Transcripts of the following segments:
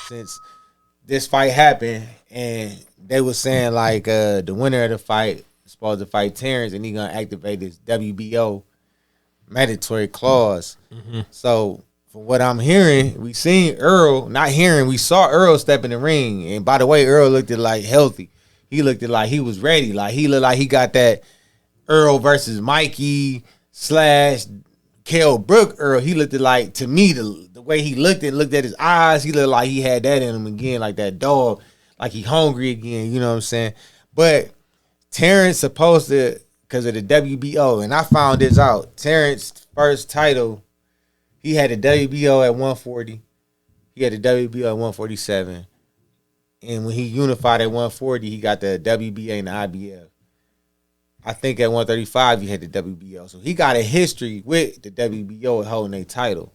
since this fight happened, and they were saying like the winner of the fight is supposed to fight Terrence, and he gonna activate his WBO mandatory clause. Mm-hmm. So from what I'm hearing, we seen Earl. Not hearing, we saw Earl step in the ring, and by the way, Earl looked at like healthy. He looked at like he was ready. Like he looked like he got that Earl versus Mikey / Kell Brook Earl. He looked at like, to me, the way he looked at his eyes, he looked like he had that in him again, like that dog, like he hungry again, you know what I'm saying? But Terrence supposed to, because of the WBO, and I found this out, Terrence's first title, he had the WBO at 140, he had the WBO at 147, and when he unified at 140, he got the WBA and the IBF. I think at 135 he had the WBO. So he got a history with the WBO holding a title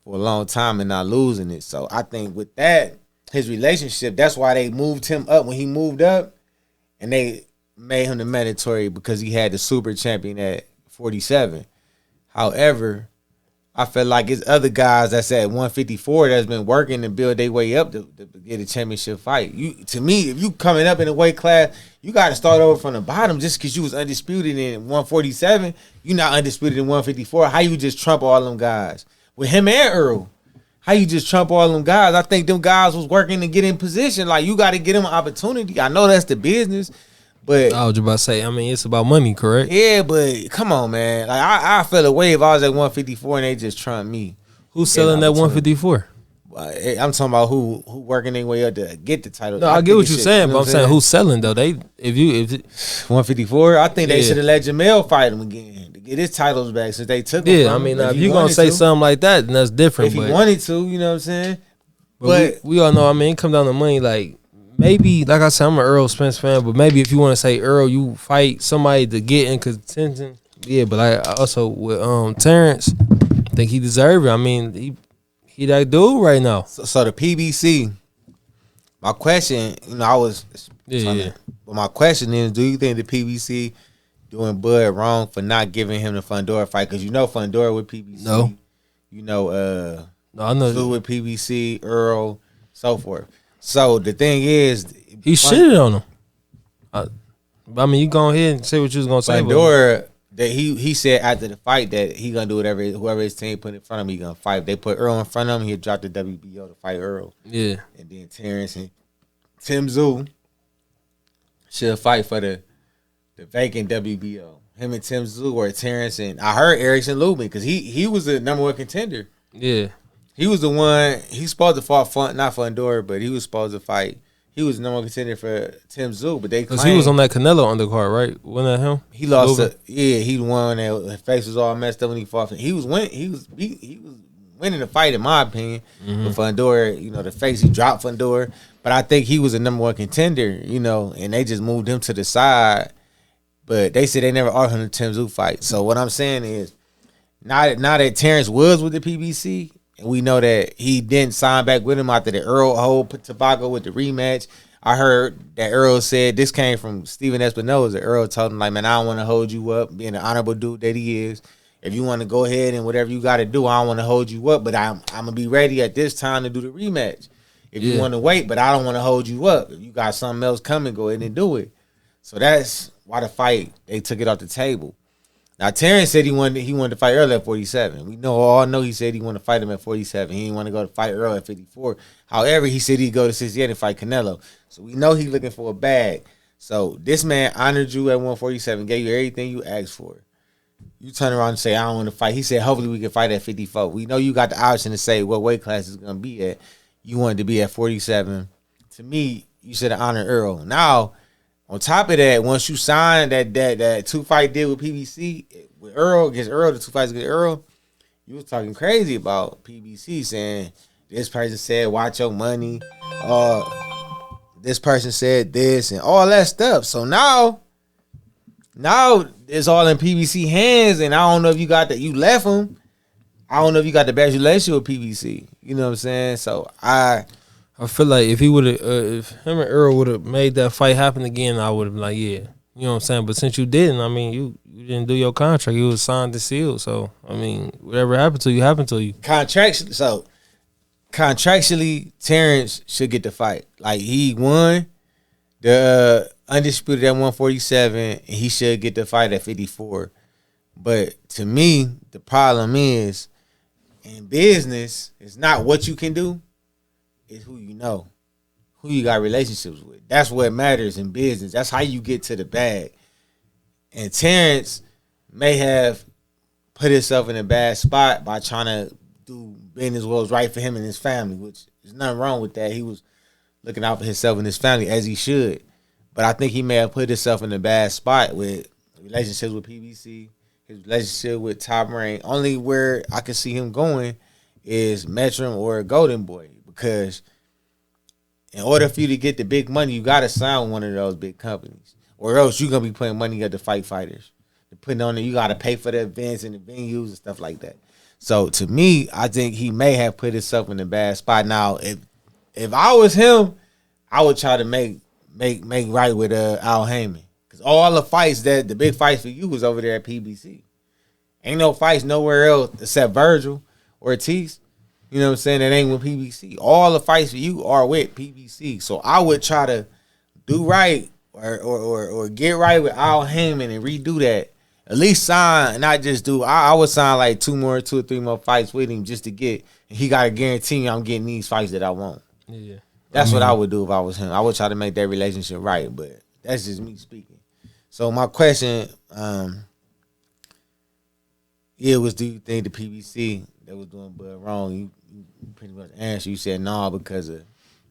for a long time and not losing it. So I think with that, his relationship, that's why they moved him up when he moved up, and they made him the mandatory because he had the super champion at 47. However, I feel like it's other guys that's at 154 that's been working to build their way up to get a championship fight. To me, if you coming up in a weight class, you got to start over from the bottom. Just because you was undisputed in 147, you not undisputed in 154. How you just trump all them guys? With him and Earl, how you just trump all them guys? I think them guys was working to get in position. Like, you got to get them an opportunity. I know that's the business. But I was just about to say, I mean, it's about money, correct? Yeah, but come on, man. Like I felt away if I was at 154 and they just trumped me. Who's selling that 154? I'm talking about who working their way up to get the title. No, I get what you're saying, but I'm saying who's selling though. If 154, I think they should have let Jamel fight him again to get his titles back since they took him. Yeah, I mean, now, if you gonna say something like that, then that's different. If he wanted to, you know what I'm saying? But we all know, I mean, it come down to money. Like, maybe, like I said, I'm an Errol Spence fan, but maybe if you want to say Earl, you fight somebody to get in contention. Yeah, but I also with Terrence, I think he deserved it. I mean, he that dude right now. So the PBC, my question, but my question is, do you think the PBC doing Bud wrong for not giving him the Fundora fight? Because Fundora with PBC. No. No, I know. Lou with PBC, Earl, so forth. So the thing is, he shitted on him. I mean, you go ahead and say what you was gonna say. Fundora, that he said after the fight that he gonna do whatever whoever his team put in front of him, he gonna fight. If they put Earl in front of him, he'll drop the WBO to fight Earl. Yeah, and then Terrence and tszyu should fight for the vacant WBO. Him and tszyu or Terrence, and I heard Erickson Lubin because he was the number one contender. Yeah. He was the one. He's supposed to fight not Fundora, but he was supposed to fight. He was the number one contender for tszyu, but they because he was on that Canelo undercard, right? Wasn't that him? He lost. He won. His face was all messed up when he fought. He was winning the fight in my opinion. Mm-hmm. But Fundora, the face he dropped Fundora, but I think he was a number one contender. And they just moved him to the side. But they said they never offered him the tszyu fight. So what I'm saying is, now that Terrence was with the PBC. And we know that he didn't sign back with him after the Earl hold tobacco with the rematch. I heard that Earl said, this came from Steven Espinoza. Earl told him, like, man, I don't want to hold you up, being an honorable dude that he is. If you want to go ahead and whatever you got to do, I don't want to hold you up, but I'm going to be ready at this time to do the rematch. If you want to wait, but I don't want to hold you up. If you got something else coming, go ahead and do it. So that's why the fight, they took it off the table. Now, Terrence said he wanted to fight Earl at 47. We all know he said he wanted to fight him at 47. He didn't want to go to fight Earl at 54. However, he said he'd go to 68 and fight Canelo. So we know he's looking for a bag. So this man honored you at 147, gave you everything you asked for. You turn around and say, I don't want to fight. He said, hopefully we can fight at 54. We know you got the option to say what weight class is going to be at. You wanted to be at 47. To me, you should have honored Earl. Now, on top of that, once you sign that 2-fight deal with PBC, with Earl, against Earl, the 2 fights against Earl, you was talking crazy about PBC, saying this person said, watch your money. This person said this and all that stuff. So now it's all in PBC hands, and I don't know if you got that. You left him. I don't know if you got the best relationship with PBC. You know what I'm saying? So I feel like if he would have, if him and Earl would have made that fight happen again, I would have been like, yeah, you know what I'm saying. But since you didn't, I mean, you didn't do your contract. You was signed to seal. So I mean, whatever happened to you happened to you. Contract. So contractually, Terrence should get the fight. Like, he won the undisputed at 147, and he should get the fight at 54. But to me, the problem is, in business, it's not what you can do, it's who you know, who you got relationships with. That's what matters in business. That's how you get to the bag. And Terrence may have put himself in a bad spot by trying to do business what was right for him and his family, which there's nothing wrong with that. He was looking out for himself and his family, as he should. But I think he may have put himself in a bad spot with relationships with PBC, his relationship with Top Rank. Only where I can see him going is Metrum or Golden Boy, because in order for you to get the big money, you got to sign with one of those big companies, or else you're going to be putting money at the fight fighters. You're putting on it, you got to pay for the events and the venues and stuff like that. So to me, I think he may have put himself in a bad spot. Now, if I was him, I would try to make right with Al Heyman. Because all the fights, the big fights for you was over there at PBC. Ain't no fights nowhere else except Virgil or Ortiz. You know what I'm saying? That ain't with PBC. All the fights for you are with PBC. So I would try to do right or get right with Al Heyman and redo that. At least sign, not just do. I would sign like 2 or 3 more fights with him just to get. He got to guarantee me I'm getting these fights that I want. Yeah, that's what I would do if I was him. I would try to make that relationship right, but that's just me speaking. So my question, was do you think the PBC that was doing Bud wrong? You pretty much answered. You said no because of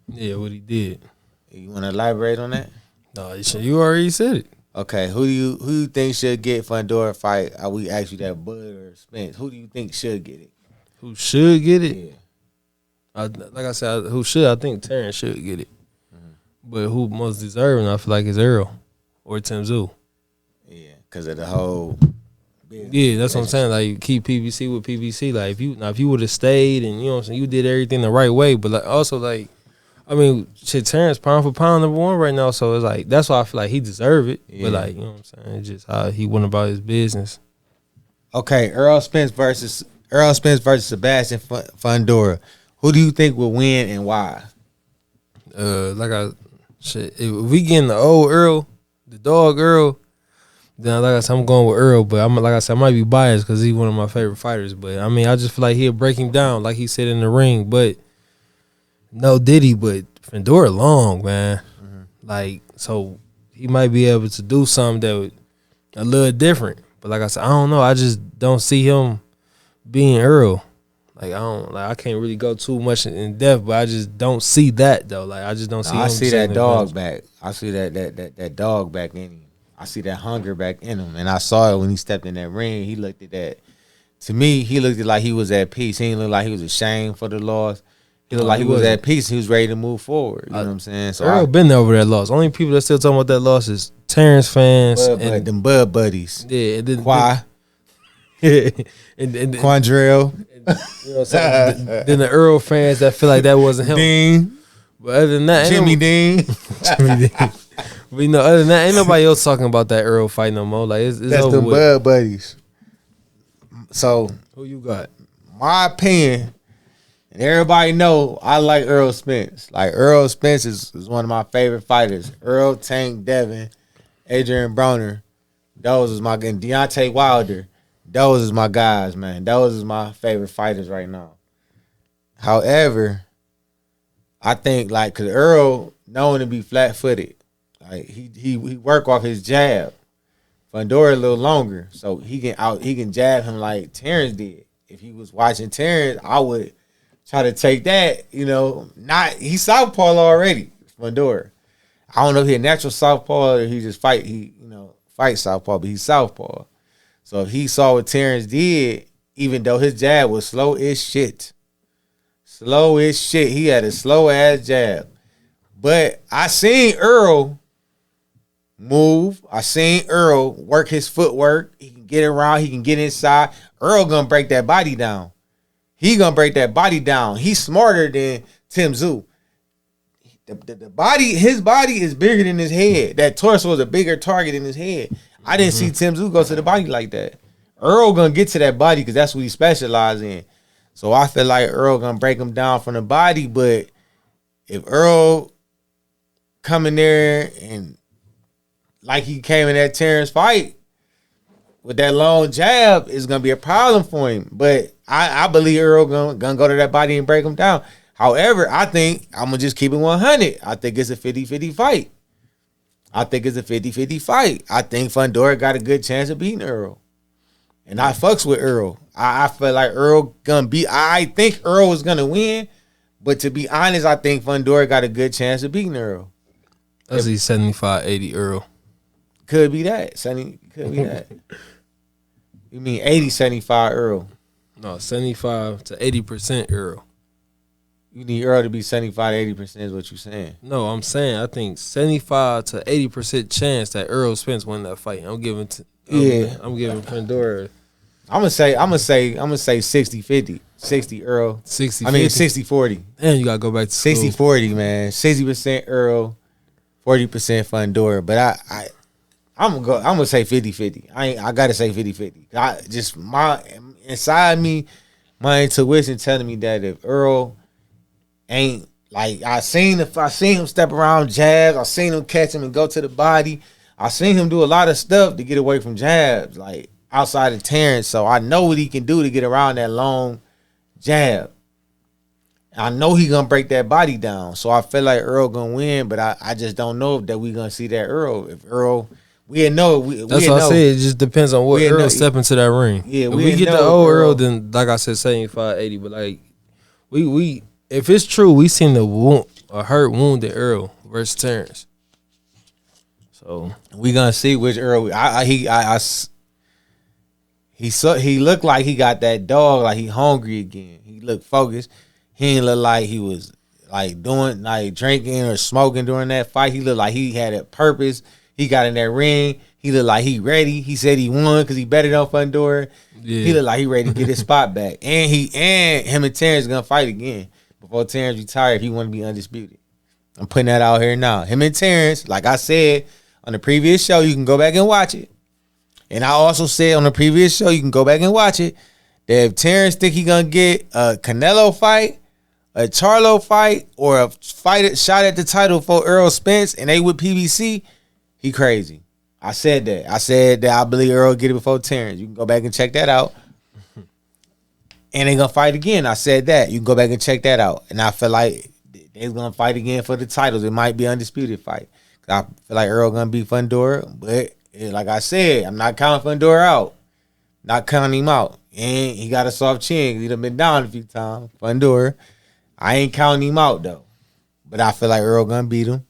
what he did. You want to elaborate on that? No, you already said it. Okay, who do you think should get Fundora fight? We asked you that, Bud or Spence. Who do you think should get it? Who should get it? Yeah. Like I said, who should? I think Terrence should get it. Mm-hmm. But who most deserving, I feel like, is Errol or tszyu. Yeah, because of the whole business. Yeah, that's what I'm saying. Like, you keep PBC with PBC. Like, if you would have stayed and, you know what I'm saying, you did everything the right way. But, like, also, like, I mean, Terrence pound for pound #1 right now. So, it's like, that's why I feel like he deserve it. Yeah. But, like, you know what I'm saying? It's just how he went about his business. Okay, Errol Spence versus Sebastian Fundora. Who do you think will win and why? If we getting the old Errol, the dog Errol, then like I said, I'm going with Errol. But I might be biased because he's one of my favorite fighters. But I mean, I just feel like he'll break him down, like he said in the ring. But no Diddy, but Fundora long, man. Mm-hmm. Like, so he might be able to do something that would a little different. But like I said, I don't know. I just don't see him being Errol. Like, I can't really go too much in depth, but I just don't see that though. Like, I just don't see. I see that dog back. I see that dog back in him. I see that hunger back in him, and I saw it when he stepped in that ring. He looked at that. To me, he looked like he was at peace. He didn't look like he was ashamed for the loss. He looked like he was at peace. He was ready to move forward. You know what I'm saying? So Errol been there over that loss. Only people that still talking about that loss is Terrence fans and them Bud buddies. Yeah, and then Why? and Quandrell. You know what I'm saying? Then the Errol fans that feel like that wasn't him. Dean. But other than that, Jimmy Dean. But you know, other than that, ain't nobody else talking about that Errol fight no more. Like, it's that's over the Bud buddies. So who you got? My opinion, and everybody know I like Errol Spence. Like, Errol Spence is one of my favorite fighters. Errol, Tank, Devin, Adrian Broner. Those is my, and Deontay Wilder. Those is my guys, man. Those is my favorite fighters right now. However, I think, like, cause Errol known to be flat-footed. Like, he work off his jab. Fundora a little longer, so he can jab him like Terrence did. If he was watching Terrence, I would try to take that. You know, he's southpaw already. Fundora. I don't know if he's a natural southpaw or he just fight southpaw, but he's southpaw. So if he saw what Terrence did, even though his jab was slow as shit. He had a slow ass jab. But I seen Errol move. I seen Errol work his footwork. He can get around. He can get inside. Errol gonna break that body down. He gonna break that body down. He's smarter than tszyu. The body, his body is bigger than his head. That torso is a bigger target than his head. I didn't see tszyu go to the body like that. Errol gonna get to that body because that's what he specializes in. So I feel like Earl gonna break him down from the body, but if Earl come in there and like he came in that Terrence fight with that long jab, it's gonna be a problem for him. But I believe Earl gonna go to that body and break him down. However, I think I'm gonna just keep it 100. I think it's a 50-50 fight. I think it's a 50-50 fight. I think Fundora got a good chance of beating Earl. And I fucks with Earl. I feel like Earl gonna be. I think Earl is gonna win, but to be honest, I think Fundora got a good chance of beating Earl. I see 75-80 Earl. Could be that. Could be that. You mean 80-75 Earl? No, 75 to 80% Earl. You need Earl to be 75-80% is what you're saying. No, I'm saying I think 75 to 80% chance that Errol Spence win that fight. I'm giving Fundora. I'm gonna say 60-50. 60 Earl. 60. I mean 60-40. And you gotta go back to 60-40, man. 60% Earl, 40% Fundora. But I'm gonna say 50-50. I gotta say 50-50. I just inside me, my intuition telling me that if Earl ain't like I seen him step around jabs, I seen him catch him and go to the body. I seen him do a lot of stuff to get away from jabs, like outside of Terrence. So I know what he can do to get around that long jab. I know he gonna break that body down. So I feel like Earl gonna win, but I just don't know that we gonna see that Earl. If Earl, we know. That's what I said. It just depends on what Earl step into that ring. Yeah, if we get the old Earl, then like I said, 75-80. But like we if it's true, we seen the wounded Earl versus Terrence. So we gonna see which Earl. He looked like he got that dog, like he hungry again. He looked focused. He didn't look like he was like doing like drinking or smoking during that fight. He looked like he had a purpose. He got in that ring. He looked like he ready. He said he won because he betted on Fundora. Yeah. He looked like he ready to get his spot back. And him and Terrence gonna fight again before Terrence retired. If he want to be undisputed. I'm putting that out here now. Him and Terrence, like I said on the previous show, you can go back and watch it. And I also said on the previous show, you can go back and watch it, that if Terrence think he gonna get a Canelo fight, a Charlo fight, or a shot at the title for Errol Spence and they with PBC, he crazy. I said that I believe Earl get it before Terrence. You can go back and check that out. And they gonna fight again. I said that. You can go back and check that out. And I feel like they're gonna fight again for the titles. It might be an undisputed fight. I feel like Earl gonna beat Fundora, but like I said, I'm not counting Fundora out. Not counting him out. And he got a soft chin. He done been down a few times. Fundora. I ain't counting him out though. But I feel like Earl gonna beat him.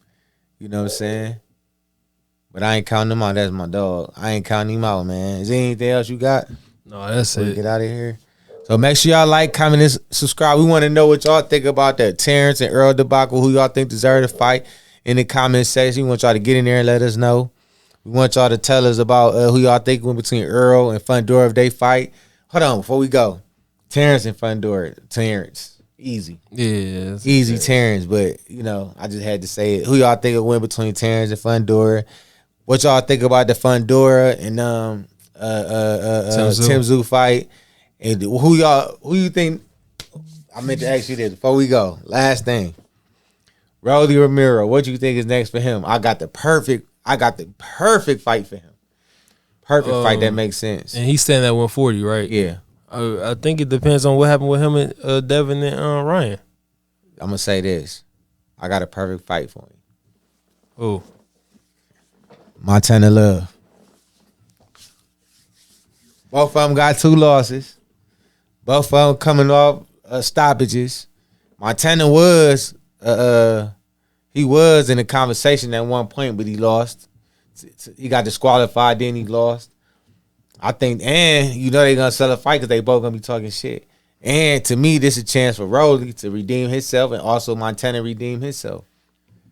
You know what I'm saying? But I ain't counting him out. That's my dog. I ain't counting him out, man. Is there anything else you got? No, that's it. Get out of here. So make sure y'all like, comment, and subscribe. We want to know what y'all think about that Terrence and Earl debacle. Who y'all think deserve to fight in the comment section. We want y'all to get in there and let us know. We want y'all to tell us about who y'all think went between Earl and Fundora if they fight. Hold on, before we go. Terrence and Fundora. Terrence. Easy. Yeah. Easy Terrence, but, you know, I just had to say it. Who y'all think it went between Terrence and Fundora? What y'all think about the Fundora and tszyu fight? And who you think? I meant to ask you this before we go. Last thing. Rolly Romero, what you think is next for him? I got the perfect fight for him. Perfect fight that makes sense. And he's standing at 140, right? Yeah. I think it depends on what happened with him and Devin and Ryan. I'm gonna say this. I got a perfect fight for him. Who? Montana Love. Both of them got 2 losses. Both of them coming off stoppages. Montana was he was in a conversation at one point, but he lost. He got disqualified, then he lost. I think, and you know they're gonna sell a fight because they both gonna be talking shit. And to me, this is a chance for Rolly to redeem himself, and also Montana redeem himself.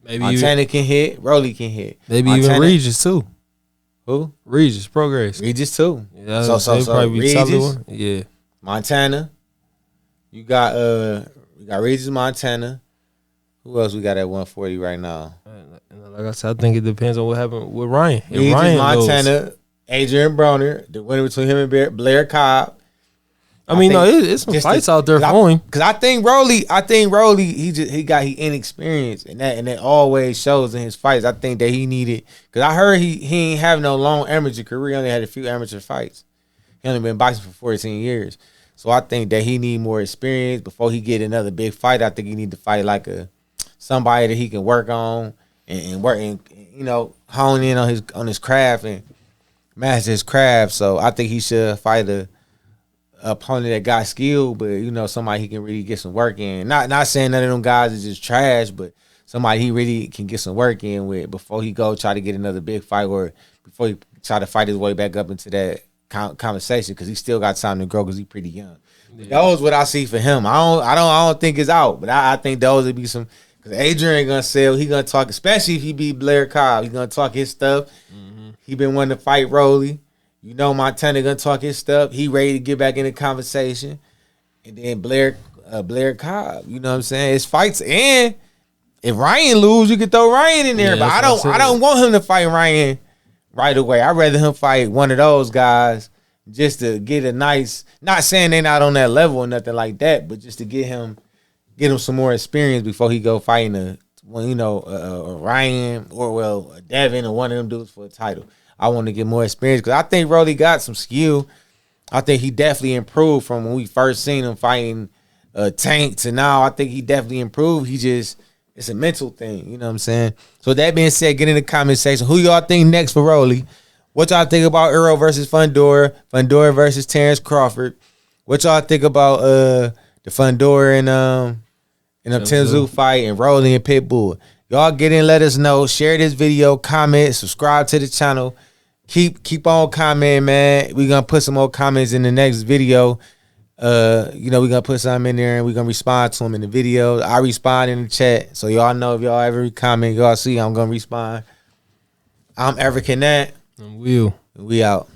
Maybe Montana can hit, Rolly can hit. Maybe Montana, even Regis too. Who? Regis, Progress. Regis too. Yeah, so Regis, yeah. Montana. You got Regis, Montana. Who else we got at 140 right now? Like I said, I think it depends on what happened with Ryan. Regis, Montana, Adrian Broner, the winner between him and Blair Cobb. I mean, it's some fights out there for him. Because I think Rolly, he inexperienced, and that always shows in his fights. I think that he needed, because I heard he ain't have no long amateur career. He only had a few amateur fights. He only been boxing for 14 years. So I think that he need more experience before he get another big fight. I think he need to fight like somebody that he can work on and work and hone in on his craft and master his craft. So I think he should fight a opponent that got skill, but somebody he can really get some work in. Not saying none of them guys is just trash, but somebody he really can get some work in with before he go try to get another big fight, or before he try to fight his way back up into that conversation, because he still got time to grow because he's pretty young. Yeah. Those what I see for him. I don't think it's out, but I think those would be some, because Adrian ain't gonna sell. He gonna talk, especially if he beat Blair Cobb. He gonna talk his stuff. Mm-hmm. He been wanting to fight Rolly. Montana gonna talk his stuff. He ready to get back in the conversation. And then Blair Cobb. You know what I'm saying? It's fights, and if Ryan lose, you can throw Ryan in there. Yeah, but I don't want him to fight Ryan right away. I'd rather him fight one of those guys just to get a nice, not saying they not on that level or nothing like that, but just to get him some more experience before he go fighting a Ryan or a Devin or one of them dudes for a title. I want to get more experience because I think Rolly got some skill. I think he definitely improved from when we first seen him fighting Tank to now. I think he definitely improved. It's a mental thing. You know what I'm saying? So that being said, get in the comment section. Who y'all think next for Rolly? What y'all think about Errol versus Fundora? Fundora versus Terrence Crawford? What y'all think about the Fundora and tszyu fight and Rolly and Pitbull? Y'all get in, let us know. Share this video, comment, subscribe to the channel. Keep on commenting, man. We're gonna put some more comments in the next video. We're gonna put something in there and we're gonna respond to them in the video. I respond in the chat. So y'all know if y'all ever comment, y'all see I'm gonna respond. I'm Eric Nat. I'm Will. We out.